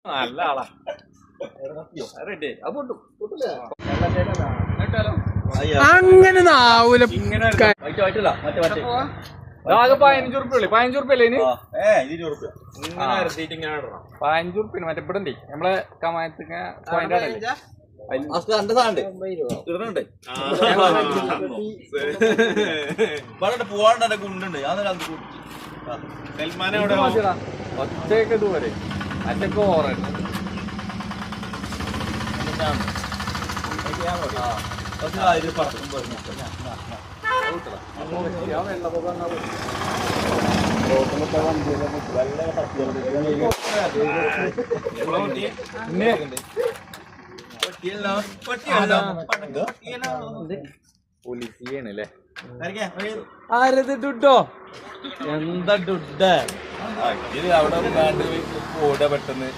നല്ല ആളാ. അങ്ങനെ നാവൂല. ആകെ 15 ഉറുപ്പ്യ 15 ഉറുപ്പ്യല്ലേ ഇതിന്? 15 ഉറുപ്പ്യ. മറ്റേ ഇവിടെ ഉണ്ട് നമ്മളെ കമായത്തിങ്ങ പോയിന്റ് ആണല്ലേ. പോവാണ്ട് കുണ്ടുണ്ട് ഒച്ചയൊക്കെ ഇതുപോലെ അച്ചൊക്കെ ഓറുണ്ട്. പോലീസിയാണല്ലേ. ആരത് ഡുഡോ? എന്താ ഡുഡ് അവിടെ ഓടാ പെട്ടെന്ന്